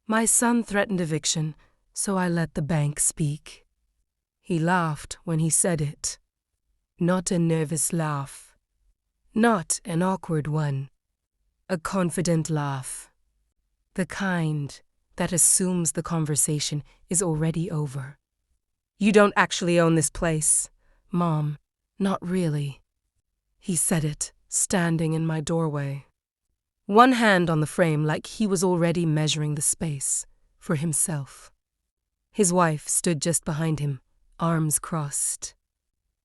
My son threatened eviction, so I let the bank speak. He laughed when he said it. Not a nervous laugh. Not an awkward one. A confident laugh. The kind that assumes the conversation is already over. You don't actually own this place, Mom. Not really. He said it, standing in my doorway. One hand on the frame like he was already measuring the space for himself. His wife stood just behind him, arms crossed.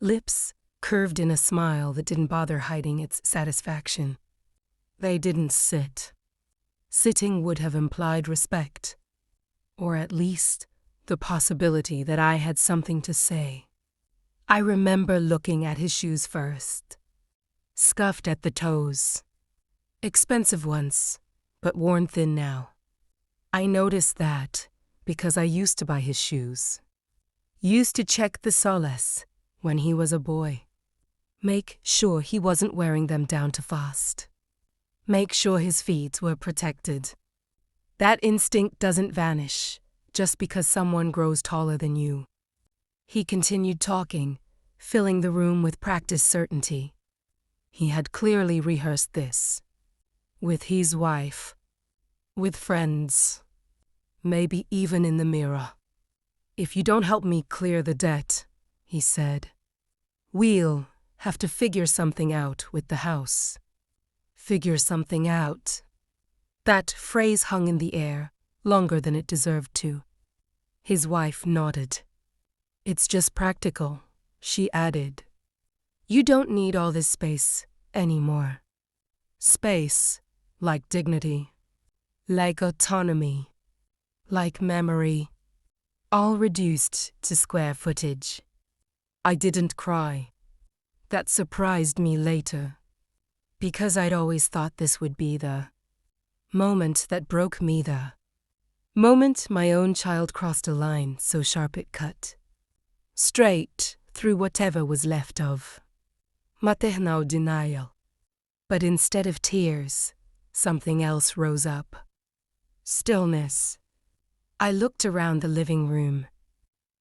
Lips curved in a smile that didn't bother hiding its satisfaction. They didn't sit. Sitting would have implied respect, or at least the possibility that I had something to say. I remember looking at his shoes first. Scuffed at the toes. Expensive once, but worn thin now. I noticed that because I used to buy his shoes. Used to check the soles when he was a boy. Make sure he wasn't wearing them down too fast. Make sure his feet were protected. That instinct doesn't vanish just because someone grows taller than you. He continued talking, filling the room with practiced certainty. He had clearly rehearsed this. With his wife. With friends. Maybe even in the mirror. If you don't help me clear the debt, he said, we'll have to figure something out with the house. Figure something out. That phrase hung in the air, longer than it deserved to. His wife nodded. It's just practical, she added. You don't need all this space anymore. Space, like dignity, like autonomy, like memory, all reduced to square footage. I didn't cry. That surprised me later, because I'd always thought this would be the moment that broke me, the moment my own child crossed a line so sharp it cut. Straight through whatever was left of maternal denial. But instead of tears, something else rose up. Stillness. I looked around the living room.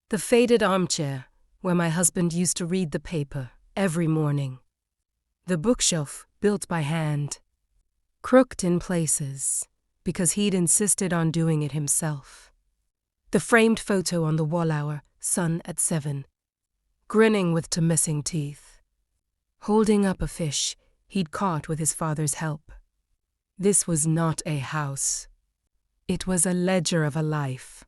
The faded armchair where my husband used to read the paper every morning. The bookshelf built by hand. Crooked in places because he'd insisted on doing it himself. The framed photo on the wall hour, sun at 7. Grinning with two missing teeth. Holding up a fish he'd caught with his father's help. This was not a house. It was a ledger of a life.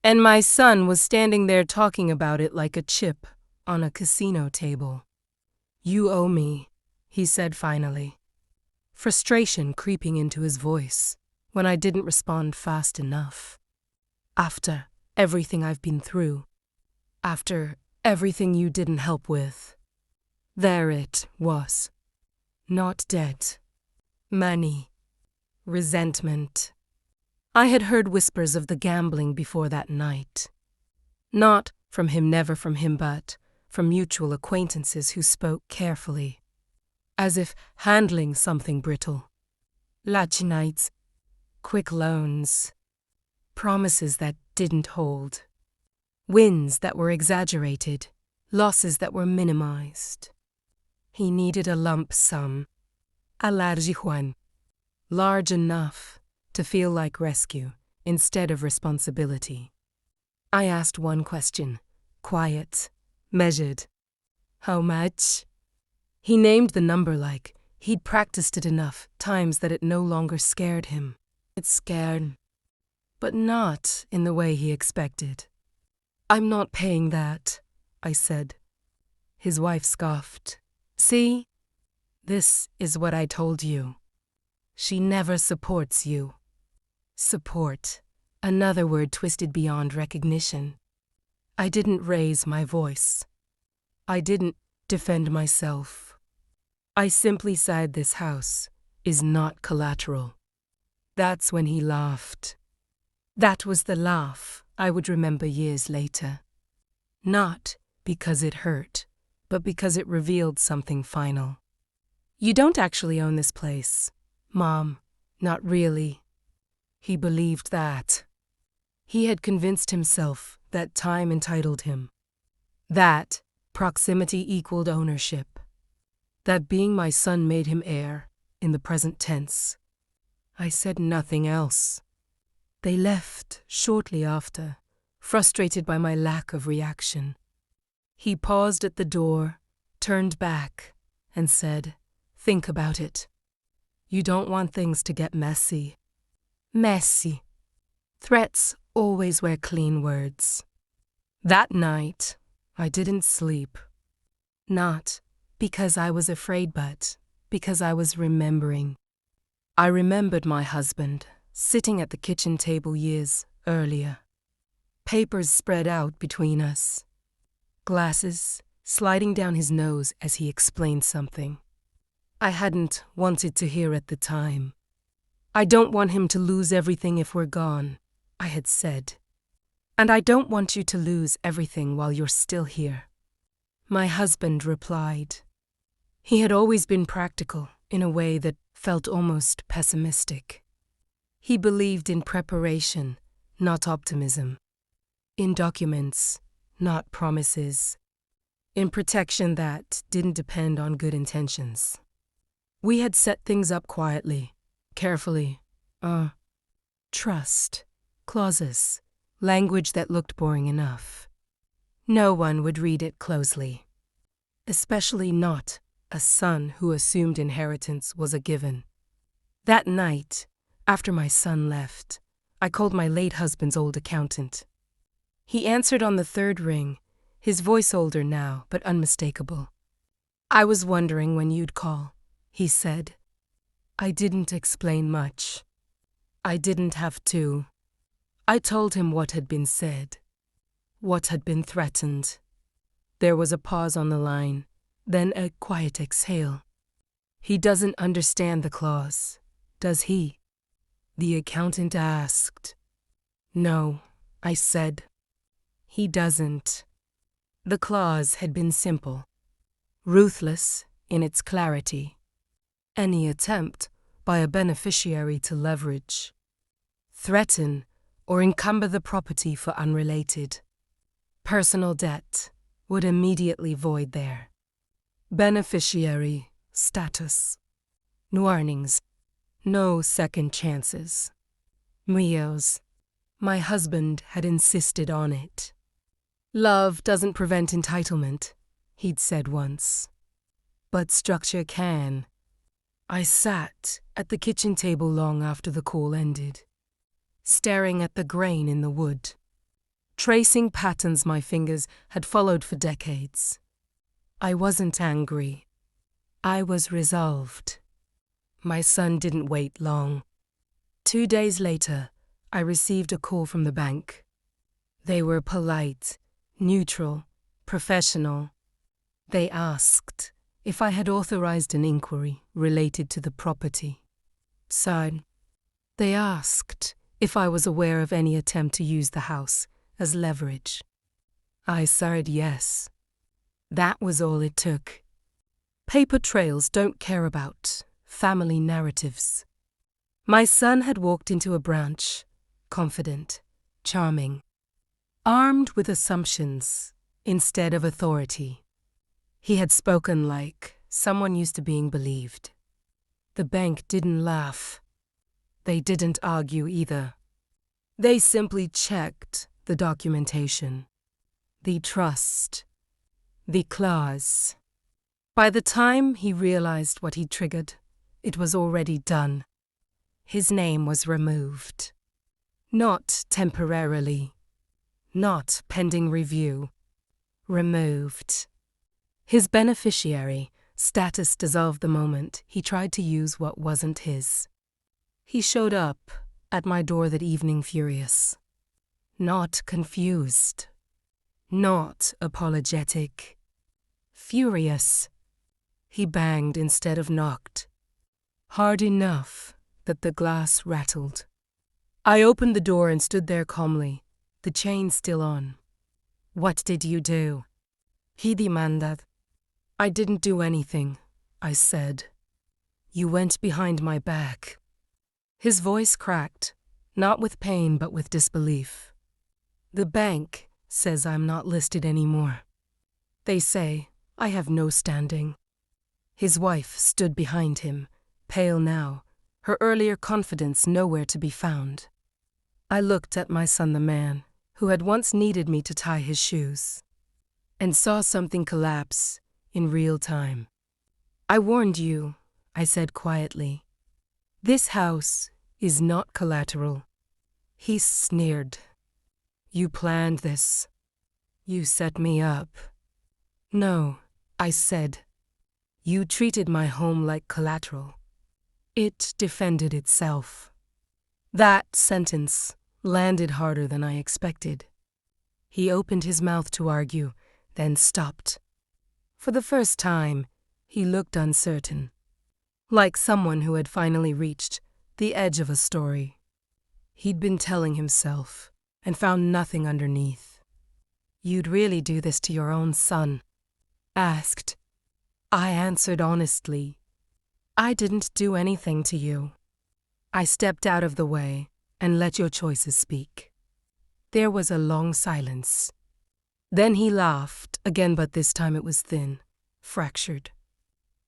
And my son was standing there talking about it like a chip on a casino table. You owe me, he said finally. Frustration creeping into his voice when I didn't respond fast enough. After everything I've been through. After everything you didn't help with. There it was. Not debt. Money. Resentment. I had heard whispers of the gambling before that night. Not from him, never from him, but from mutual acquaintances who spoke carefully, as if handling something brittle. Lachi nights, quick loans, promises that didn't hold, wins that were exaggerated, losses that were minimized. He needed a lump sum, a large large enough to feel like rescue instead of responsibility. I asked one question, quiet, measured. How much? He named the number like he'd practiced it enough times that it no longer scared him. It scared, but not in the way he expected. I'm not paying that, I said. His wife scoffed. See? This is what I told you. She never supports you. Support, another word twisted beyond recognition. I didn't raise my voice. I didn't defend myself. I simply said this house is not collateral. That's when he laughed. That was the laugh I would remember years later. Not because it hurt, but because it revealed something final. You don't actually own this place, Mom. Not really. He believed that. He had convinced himself that time entitled him. That proximity equaled ownership. That being my son made him heir, in the present tense. I said nothing else. They left shortly after, frustrated by my lack of reaction. He paused at the door, turned back, and said, "Think about it. You don't want things to get messy." Messy. Threats always were clean words. That night, I didn't sleep. Not because I was afraid, but because I was remembering. I remembered my husband sitting at the kitchen table years earlier. Papers spread out between us. Glasses sliding down his nose as he explained something I hadn't wanted to hear at the time. "I don't want him to lose everything if we're gone," I had said. "And I don't want you to lose everything while you're still here." My husband replied. He had always been practical in a way that felt almost pessimistic. He believed in preparation, not optimism. In documents, not promises. In protection that didn't depend on good intentions. We had set things up quietly, carefully. Trust, clauses, language that looked boring enough. No one would read it closely. Especially not a son who assumed inheritance was a given. That night, after my son left, I called my late husband's old accountant. He answered on the third ring, his voice older now, but unmistakable. "I was wondering when you'd call," he said. I didn't explain much. I didn't have to. I told him what had been said, what had been threatened. There was a pause on the line, then a quiet exhale. "He doesn't understand the clause, does he?" the accountant asked. "No," I said. "He doesn't." The clause had been simple, ruthless in its clarity. Any attempt by a beneficiary to leverage, threaten, or encumber the property for unrelated personal debt would immediately void their beneficiary status. No warnings, no second chances. Míos. My husband had insisted on it. "Love doesn't prevent entitlement," he'd said once. "But structure can." I sat at the kitchen table long after the call ended, staring at the grain in the wood, tracing patterns my fingers had followed for decades. I wasn't angry. I was resolved. My son didn't wait long. 2 days later, I received a call from the bank. They were polite, neutral, professional. They asked if I had authorized an inquiry related to the property. Sighed. They asked if I was aware of any attempt to use the house as leverage. I sighed yes. That was all it took. Paper trails don't care about family narratives. My son had walked into a branch, confident, charming, armed with assumptions instead of authority. He had spoken like someone used to being believed. The bank didn't laugh. They didn't argue either. They simply checked the documentation, the trust, the clause. By the time he realized what he triggered, it was already done. His name was removed. Not temporarily. Not pending review. Removed. His beneficiary status dissolved the moment he tried to use what wasn't his. He showed up at my door that evening furious. Not confused. Not apologetic. Furious. He banged instead of knocked. Hard enough that the glass rattled. I opened the door and stood there calmly, the chain still on. "What did you do?" he demanded. "I didn't do anything," I said. "You went behind my back." His voice cracked, not with pain but with disbelief. The bank says I'm not listed anymore. They say I have no standing. His wife stood behind him, pale now, her earlier confidence nowhere to be found. I looked at my son, the man, who had once needed me to tie his shoes, and saw something collapse in real time. I warned you, I said quietly. This house is not collateral. He sneered. You planned this. You set me up. No, I said. You treated my home like collateral. It defended itself. That sentence landed harder than I expected. He opened his mouth to argue, then stopped. For the first time, he looked uncertain, like someone who had finally reached the edge of a story. He'd been telling himself and found nothing underneath. You'd really do this to your own son? Asked. I answered honestly. I didn't do anything to you. I stepped out of the way and let your choices speak. There was a long silence. Then he laughed again, but this time it was thin, fractured.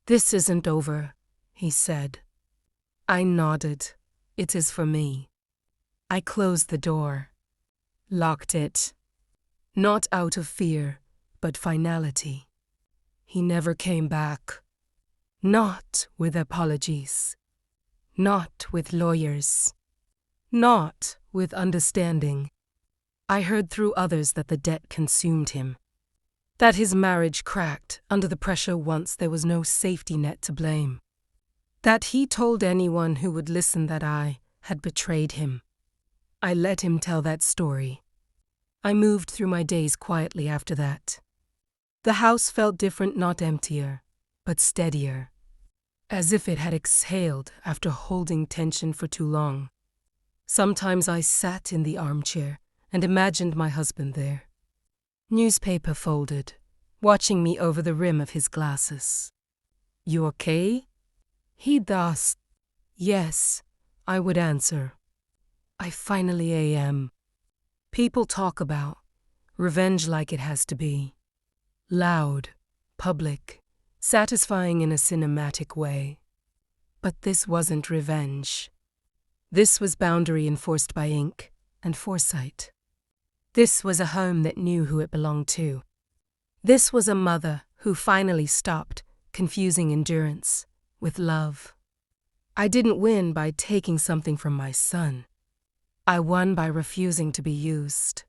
This isn't over, he said. I nodded. It is for me. I closed the door, locked it, not out of fear, but finality. He never came back. Not with apologies. Not with lawyers. Not with understanding. I heard through others that the debt consumed him, that his marriage cracked under the pressure once there was no safety net to blame, that he told anyone who would listen that I had betrayed him. I let him tell that story. I moved through my days quietly after that. The house felt different, not emptier, but steadier, as if it had exhaled after holding tension for too long. Sometimes I sat in the armchair and imagined my husband there, newspaper folded, watching me over the rim of his glasses. You okay? He'd ask. Yes, I would answer. I finally am. People talk about revenge like it has to be. Loud, public, satisfying in a cinematic way. But this wasn't revenge. This was boundary enforced by ink and foresight. This was a home that knew who it belonged to. This was a mother who finally stopped confusing endurance with love. I didn't win by taking something from my son. I won by refusing to be used.